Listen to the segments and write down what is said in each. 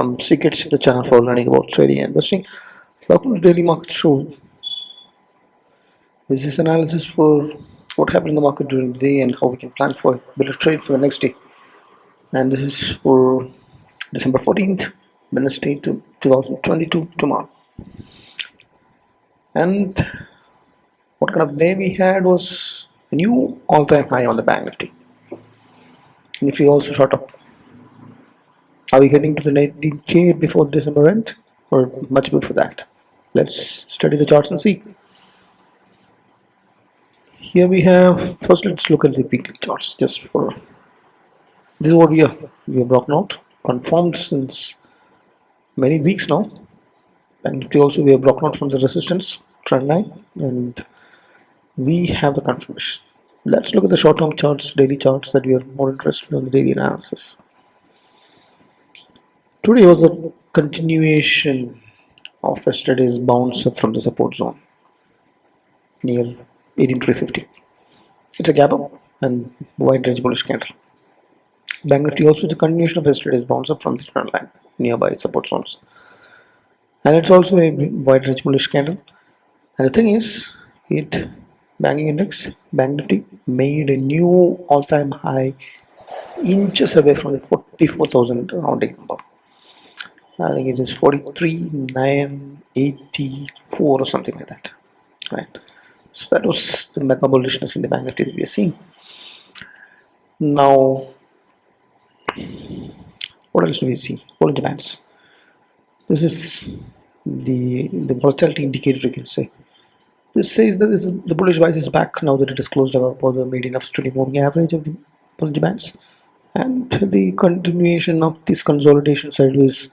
from Secrets, the channel for learning about trading and investing. Welcome to Daily Market Show. This is analysis for what happened in the market during the day and how we can plan for better trade for the next day. And this is for December 14th, Wednesday, 2022, tomorrow. And what kind of day we had was a new all-time high on the Banknifty. Nifty also shot up. Are we heading to the 19K before the December end or much before that? Let's study the charts and see. Here we have, first let's look at the weekly charts just for, this is what we are broken out, confirmed since many weeks now. And also we are broken out from the resistance trend line and we have the confirmation. Let's look at the short-term charts, daily charts that we are more interested in the daily analysis. Today was a continuation of yesterday's bounce from the support zone near 18350. It's a gap up and wide range bullish candle. Banknifty also is a continuation of yesterday's bounce up from the trend line nearby support zones, and it's also a wide range bullish candle. And the thing is, banking index Banknifty made a new all-time high inches away from the 44,000 rounding number. I think it is 43,984 or something like that, right? So that was the mega bullishness in the Banknifty that we are seeing. Now, what else do we see? Bollinger Bands. This is the volatility indicator, you can say. This says that the bullish bias is back now that it is closed above the median of 20 moving average of the Bollinger Bands, and the continuation of this consolidation sideways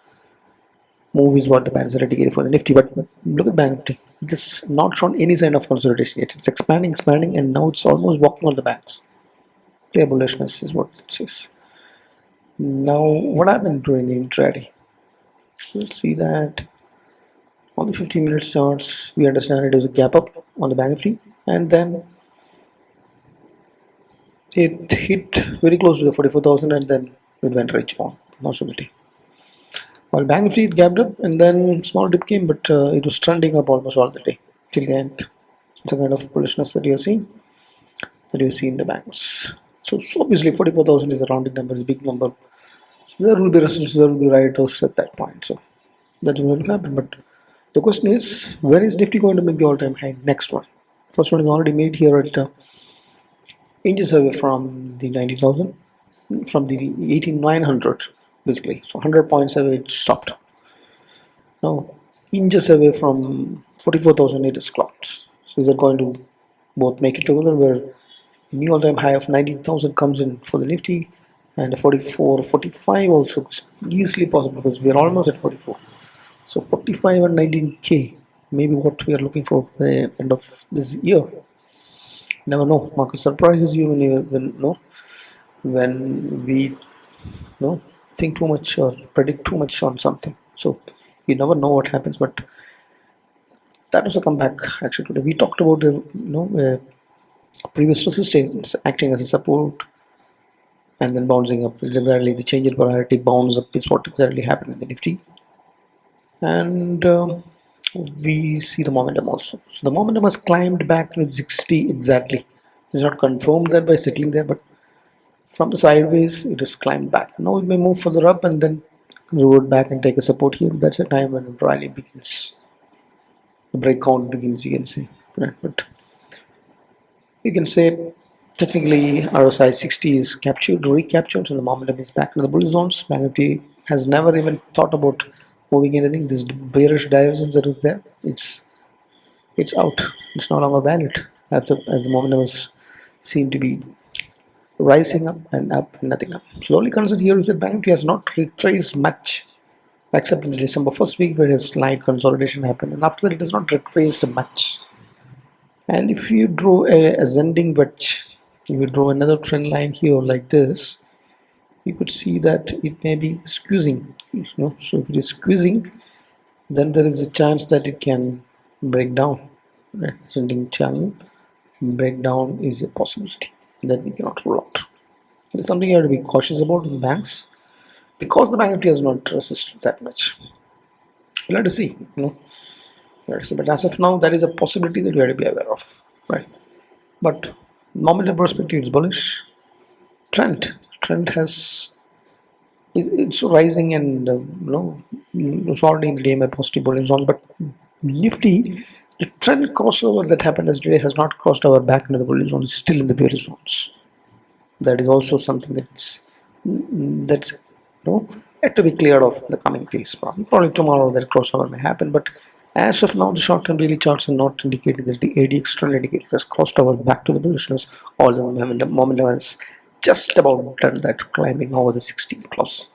move is what the bands are indicating for the Nifty. But look at Banknifty. It has not shown any sign of consolidation yet. It's expanding, and now it's almost walking on the bands. Clear bullishness is what it says. Now, what happened during the intraday? Let's see that on the 15-minute charts, we understand it is a gap up on the Banknifty, and then it hit very close to the 44,000, and then it went right on possibility. While Banknifty it gapped up and then small dip came, but it was trending up almost all the day till the end. It's a kind of bullishness that you see in the banks. So obviously 44,000 is a rounding number, is a big number. So there will be resistance, there will be write-offs at that point. So that's going to happen. But the question is, when is Nifty going to make the all-time high? Next one. First one is already made here at inches away from the 90,000, from the 18,900. Basically, so 100 points away it stopped. Now inches away from 44,000 it is clocked. So is it going to both make it together, where a new all-time high of 19,000 comes in for the Nifty, and a 44, 45 also is easily possible because we are almost at 44. So 45 and 19K maybe what we are looking for at the end of this year. Never know. Market surprises you when we think too much or predict too much on something. So you never know what happens. But that was a comeback actually today. We talked about previous resistance acting as a support and then bouncing up. Exactly the change in polarity bounce up is what exactly happened in the Nifty, and we see the momentum also. So the momentum has climbed back to 60 exactly. It's not confirmed that by settling there, but from the sideways it has climbed back. Now it may move further up and then revert back and take a support here. That's a time when it rally begins, the breakout begins, you can say, right? But you can say technically RSI 60 is recaptured, and the momentum is back in the bullish zones. Banknifty has never even thought about moving anything. This bearish divergence that was there, it's out. It's no longer valid as the momentum is seen to be rising up and nothing up. So the only concern here is that Banknifty has not retraced much, except in the December 1st week where a slight consolidation happened, and after that it has not retraced much. And if you draw a ascending wedge, if you draw another trend line here like this, you could see that it may be squeezing. So if it is squeezing, then there is a chance that it can break down. Ascending channel breakdown is a possibility that we cannot rule out. It is something you have to be cautious about in banks. because the Banknifty has not resisted that much. We'll have to see, but as of now, that is a possibility that we have to be aware of, right? But momentum perspective is bullish. Trend has it's rising, and it's already in the day my positive bullish zone. But Nifty, the trend crossover that happened yesterday has not crossed our back into the bullish zone. It's still in the bearish zones. That is also something that's yet to be cleared off in the coming days. Probably tomorrow that crossover may happen, but as of now, the short-term daily charts are not indicating that the ADX trend indicator has crossed over back to the bullishness. Although momentum has just about done that, climbing over the 60 close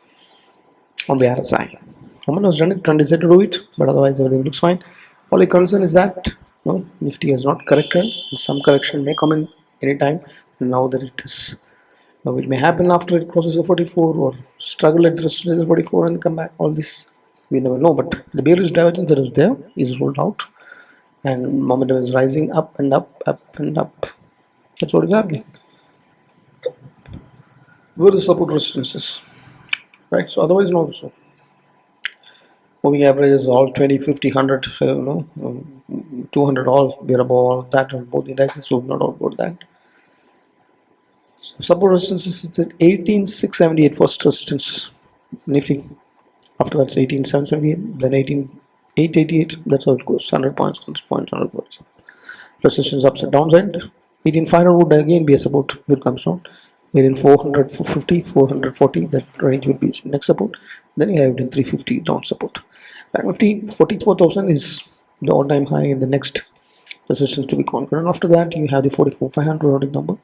on the RSI. Momentum has done it, trend is yet to do it, but otherwise everything looks fine. Only concern is that Nifty has not corrected. Some correction may come in anytime. Now that it is. Now it may happen after it crosses the 44 or struggle at the 44 and come back. All this we never know. But the bearish divergence that is there is ruled out, and momentum is rising up and up, up and up. That's what is happening. Where the support resistances, right? So otherwise, no. So moving averages all 20, 50, 100, 200 all. We are above all that on both indices, so not all about that. So support resistance is at 18,678 first resistance, Nifty. Afterwards 18,778, then 18,888. That's how it goes. 100 points, 100 points, 100 points. Resistance upside downside. 18,500 would again be a support. Here comes down. 18,400, 450, 440. That range would be next support. Then you have 18,350 down support. Banknifty 44,000 is the all-time high in the next resistance to be conquered. And after that, you have the 44,500 number.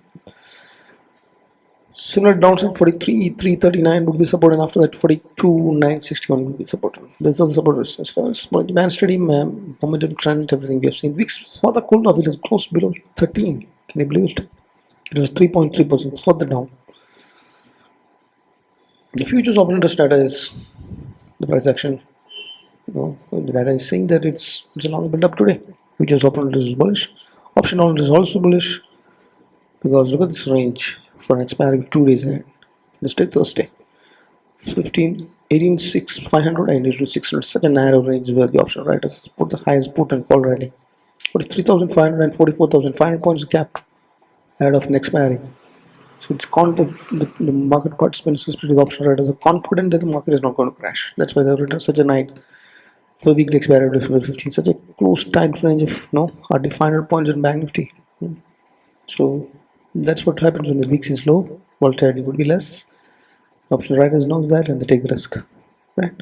Similar downside, 43,339 would be support, and after that 42,961 would be support. These are the support resistance. But demand steady, momentum trend, everything we have seen. VIX further cooled off. It is close below 13. Can you believe it? It was 3.3% further down. The futures open interest data is the price action. The data is saying that it's a long build up today. Futures open interest is bullish. Option open interest is also bullish, because look at this range for an expiry 2 days ahead. Let's take Thursday. 18,600 and 18,600. Such a narrow range where the option writers put the highest put and call ready. 43,500 and 44,500 points gap ahead of an expiry. So it's the market participants, especially the option writers, are confident that the market is not going to crash. That's why they've written such a night for weekly expiry of 15, such a close tight range of hardly 500 points in Banknifty. So that's what happens when the VIX is low. Volatility would be less. Option writers knows that, and they take risk, right?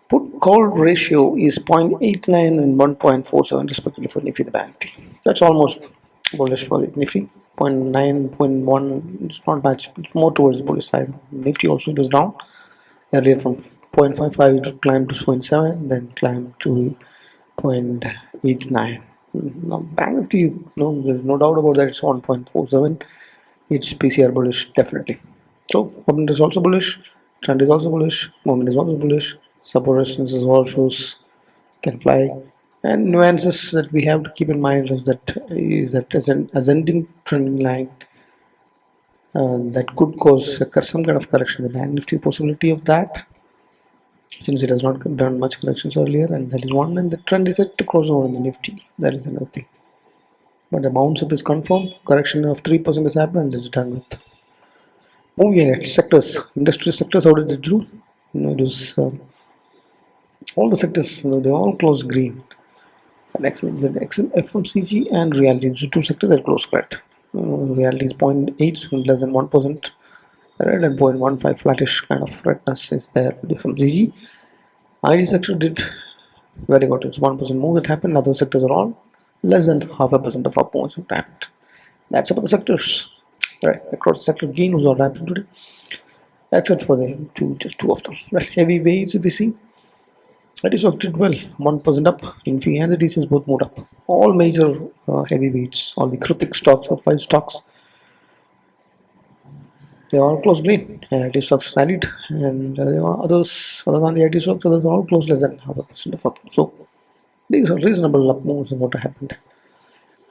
Put call ratio is 0.89 and 1.47 respectively for Nifty, the Banknifty. That's almost bullish for the Nifty. 0.9, 0.1. It's not much. It's more towards the bullish side. Nifty also was down earlier from 0.55 to climb to 0.7, then climb to 0.89. Now Banknifty, there's no doubt about that. It's 1.47. It's PCR bullish, definitely. So open is also bullish, trend is also bullish, moment is also bullish, support resistance is all shows can fly, and nuances that we have to keep in mind is that as an ascending trend line that could cause some kind of correction. The Banknifty possibility of that, since it has not done much corrections earlier, and that is one, and the trend is set to cross over in the Nifty. That is another thing. But the bounce up is confirmed. Correction of 3% has happened, and it's done with. Moving at sectors, industry sectors, how did they do? It was all the sectors, they all closed green. And FMCG and reality, the two sectors are closed red. Reality is 0.8, so less than 1% red, and 0.15 flattish kind of redness is there with the FMCG. ID sector did very good. It's 1% move that happened. Other sectors are all less than 0.5% of up moves that happened. That's about the sectors. Right, across the sector gain was all happened today, except for just two of them. Right, heavyweights, if we see, that is did well, 1% up. Infy and the DCs both moved up. All major heavyweights, all the critic stocks or 5 stocks, they all closed green. And IT stocks rallied, and there are others other than the IT stocks, others are all closed less than 0.5% of up. So these are reasonable up moves and what happened.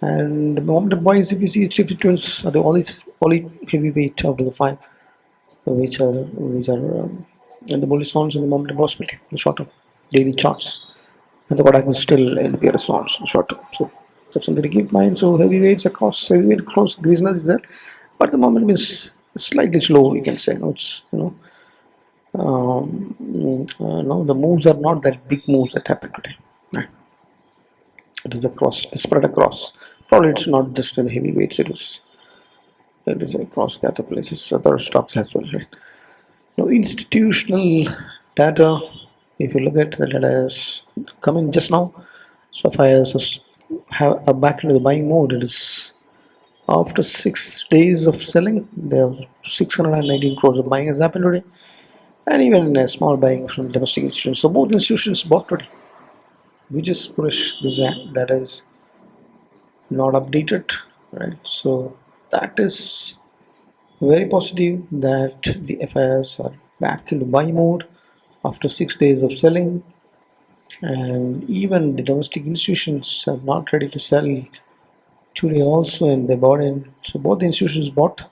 And momentum wise, if you see HDFC Twins, all these heavyweight out of the 5, which are in the bullish zones in the momentum possibility, the short term daily charts, and the Kodak is still in the bearish zones short term. So that's something to keep in mind. So heavyweights across heavyweight close greasiness is there, but the momentum is slightly slow. We can say, it's no, the moves are not that big moves that happen today. Right? It is across, spread across. Probably it's not just in the heavyweights. It is across the other places, other stocks as well. Right? Now, institutional data. If you look at the data is coming just now, so Fyers are back into the buying mode. It is after 6 days of selling. There are 619 crores of buying has happened today, and even a small buying from domestic institutions. So both institutions bought today, which is bullish. This data is not updated, right? So that is very positive that the FIs are back into buy mode after 6 days of selling, and even the domestic institutions are not ready to sell today also, and they bought in. So both the institutions bought.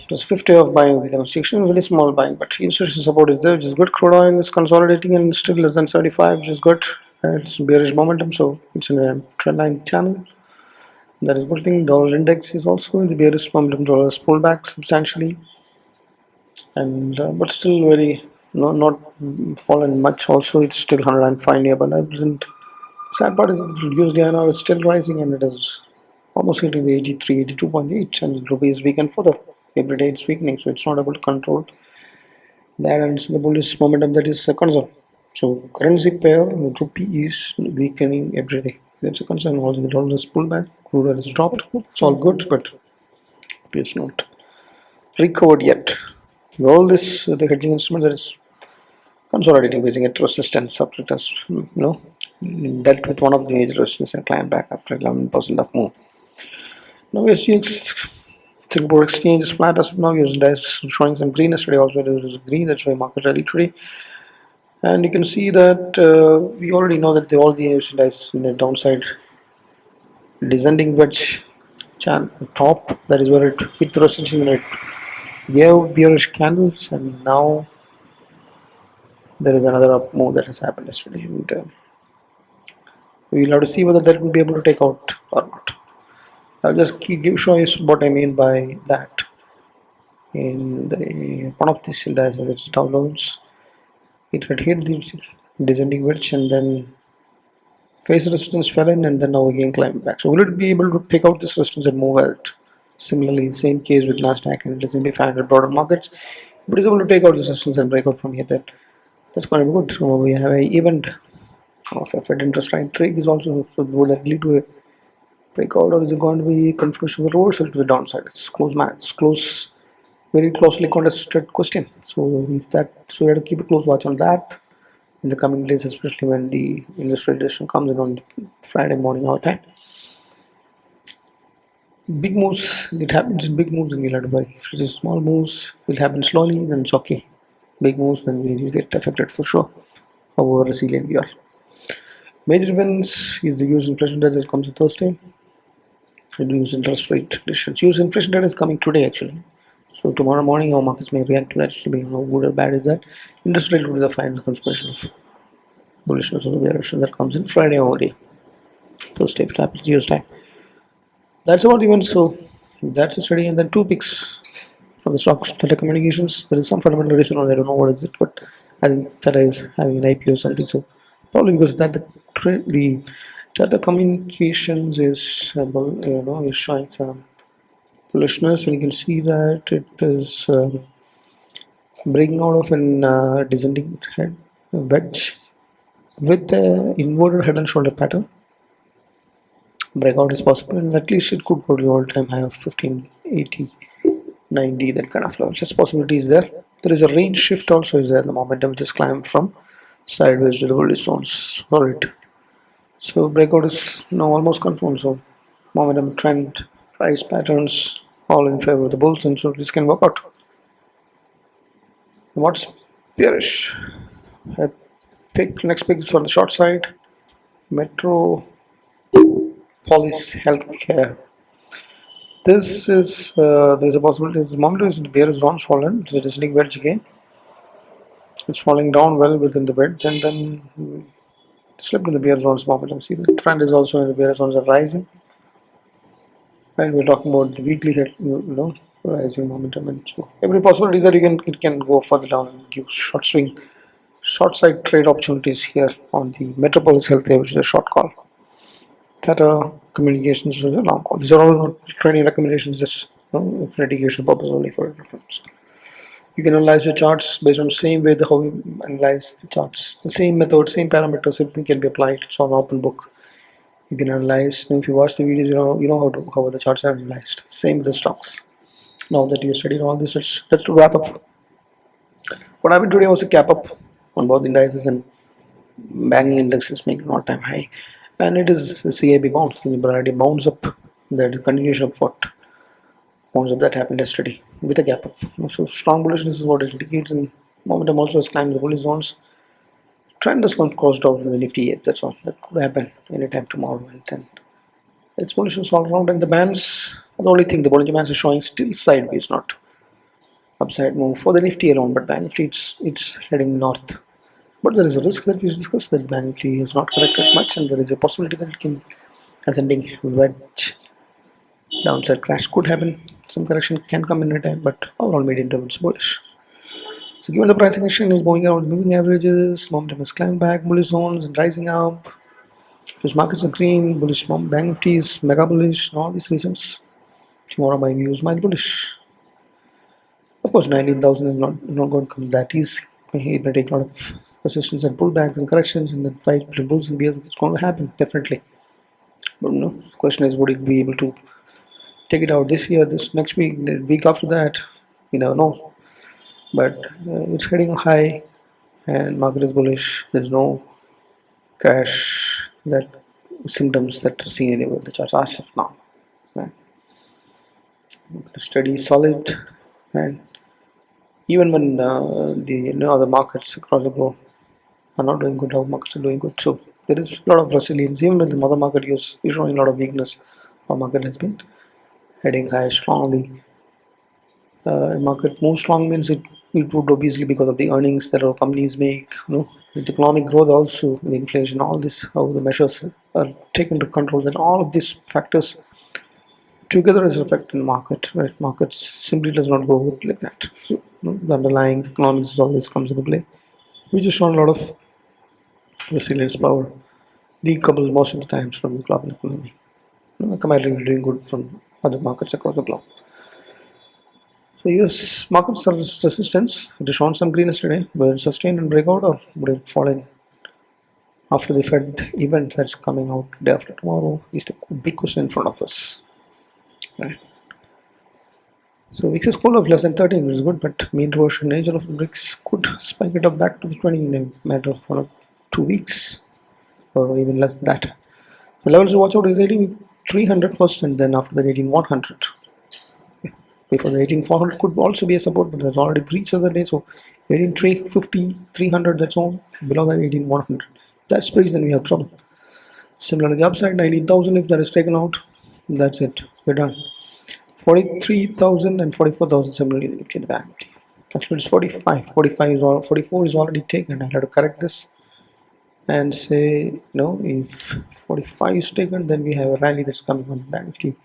Just 50 of buying the domestic institution, very small buying, but institutional support is there, which is good. Crude oil is consolidating and still less than 75, which is good. It's bearish momentum, so it's in a trend line channel. That is good thing. Dollar index is also in the bearish momentum. Dollar has pulled back substantially, and but still very not fallen much. Also, it's still 105 nearby. That sad part is that the USD INR is still rising, and it is almost hitting the 83, 82.8, and the rupee is weakened further. Every day it's weakening, so it's not able to control that, and it's the bullish momentum that is a concern. So currency pair, the rupee is weakening every day. That's a concern. Also, the dollar is pulled back, crude oil has dropped. It's all good, but it's not recovered yet. All this, the hedging instrument that is consolidating, basing at resistance, subject as dealt with one of the major resistance and climbed back after 11% of move. Now SGX Singapore Exchange is flat as of now. Is showing some green. Yesterday also there was green. That's why market rally today. And you can see that we already know that all the indices in the downside descending wedge top. That is where it hit the resistance when it gave bearish candles, and now there is another up move that has happened yesterday. And we'll have to see whether that will be able to take out or not. I'll just show you what I mean by that. In the one of these indices, it's Drawdowns, it had hit the descending wedge and then face resistance fell in, and then now again climbed back. So will it be able to take out this resistance and move out? Similarly, same case with Nasdaq and S&P 500 broader markets. If it is able to take out this resistance and break out from here, that's going to be good. So we have an event of a Fed interest rate trade is also, so would that lead to a breakout, or is it going to be confirmation of reversal to the downside? It's close match, very closely contested question. So if that, so we have to keep a close watch on that in the coming days, especially when the industrial edition comes in on Friday morning our time. Big moves, it happens in big moves, and we'll have to buy. If it is small moves, it will happen slowly, then it's okay. Big moves, then we will get affected for sure. However resilient we are. Major events is the US inflation data that comes on Thursday. Reduce interest rate decisions. US inflation data is coming today actually. So tomorrow morning our markets may react to that, depending on how good or bad is that. Interest rate will be the final confirmation of bullishness or the bearishness that comes in Friday only. Thursday if it happens US time. That's about the event. So that's a study, and then two picks from the stocks. Telecommunications, there is some fundamental reason, or I don't know what is it, but I think Tata is having an IPO or something. So probably because of that the Tata Communications is is showing some bullishness, and you can see that it is breaking out of an descending head wedge with the inverted head and shoulder pattern. Breakout is possible, and at least it could go to the all-time high of 1580, 90, that kind of level. Such possibility is there. There is a range shift also is there. The momentum just climbed from sideways to the bullish zones. Solid. So breakout is now almost confirmed. So momentum, trend, price patterns all in favor of the bulls, and so this can work out. What's bearish? Next pick is for the short side. Metropolis Healthcare. This is there's a possibility. This moment is the bear is on fallen. It's a descending wedge again. It's falling down well within the wedge and then slipped in the bear zones momentum. See, the trend is also in the bear zones are rising. And we're talking about the weekly head, rising momentum, and so every possibility is that it can go further down and give short swing, short side trade opportunities here on the Metropolis Healthcare, which is a short call. Tata Communications is a long call. These are all not trading recommendations, just for education purpose only for reference. You can analyze your charts based on the same way how you analyze the charts. The same method, same parameters, everything can be applied. It's on open book. You can analyze. If you watch the videos, you know how the charts are analyzed. Same with the stocks. Now that you studied all this, let's wrap up. What happened today was a cap up on both indices, and banking indexes making an all-time high, and it is the CIB bounce. The already bounce up. That is continuation of what bounce up that happened yesterday with a gap up. So strong bullishness is what it indicates, and momentum also has climbed the bullish zones. Trend has gone crossed out with the Nifty 8. That's all. That could happen anytime tomorrow, and then it's bullishness all around. And the bands, the only thing the Bollinger Bands is showing still sideways, not upside move for the Nifty around, but Banknifty it's heading north. But there is a risk that we discussed that Banknifty has not corrected much, and there is a possibility that it can ascending wedge downside crash could happen. Some correction can come in a time, but overall medium term it's bullish. So given the pricing action is moving around moving averages, momentum is climbing back, bullish zones and rising up. Those markets are green, bullish bank nifty is mega bullish, and all these reasons. Tomorrow my view is mild bullish. Of course 19,000 is not going to come that easy. It may take a lot of resistance and pullbacks and corrections and then fight between bulls and bears. It's going to happen, definitely. But the question is, would it be able to take it out this year, this next week, the week after that? We never know. But it's heading high and market is bullish. There's no crash that symptoms that are seen anywhere the charts as of now. Right? Steady, solid, and even when the other markets across the globe are not doing good, our markets are doing good. So there is a lot of resilience. Even when the mother market is showing a lot of weakness, our market has been heading high strongly. Market moves strong means it would obviously because of the earnings that our companies make, the economic growth also, the inflation, all this, how the measures are taken to control, that all of these factors together is affecting the market, right? Markets simply does not go up like that. So the underlying economics always comes into play. We just shown a lot of resilience power, decoupled most of the times from the global economy. Comparatively doing good from other markets across the globe. So yes, markets are resistance. It has shown some green yesterday. Will it sustain and break out, or would it fall in after the Fed event that's coming out day after tomorrow? Is the big question in front of us. Right. So VIX is cool of less than 13, which is good, but mean reversion nature of the VIX could spike it up back to the 20 in a matter of 1 or 2 weeks, or even less than that. The levels to watch out is 18,300 first, and then after that 18,100. Before the 18,400 could also be a support, but that's already breached the other day. So 18,350, 300, that's all. Below that 18,100. That's breached, then we have trouble. Similar to the upside, 19,000 if that is taken out, that's it. We're done. 43,000 and 44,000 similarly in the Nifty and the Bank. Actually, it's 45. 44 is already taken. I'll have to correct this and say, if 45 is taken, then we have a rally that's coming on Bank Nifty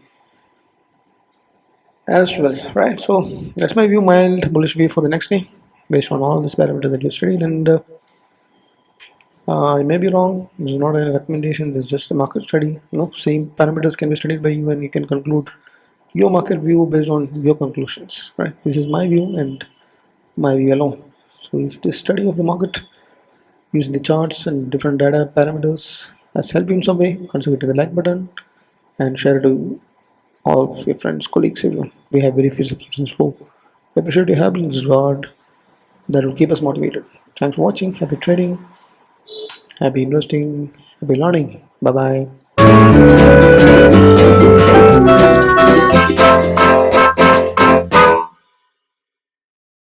as well, right? So that's my view, mild bullish view for the next day based on all these parameters that you studied, and I may be wrong. This is not a recommendation. This is just a market study. Same parameters can be studied by you, and you can conclude your market view based on your conclusions, right? This is my view and my view alone. So if this study of the market using the charts and different data parameters has helped you in some way, consider hitting the like button and share it to all of your friends, colleagues, everyone. We have very few subscriptions, so I appreciate your help in this regard. That will keep us motivated. Thanks for watching. Happy trading, happy investing, happy learning. Bye bye.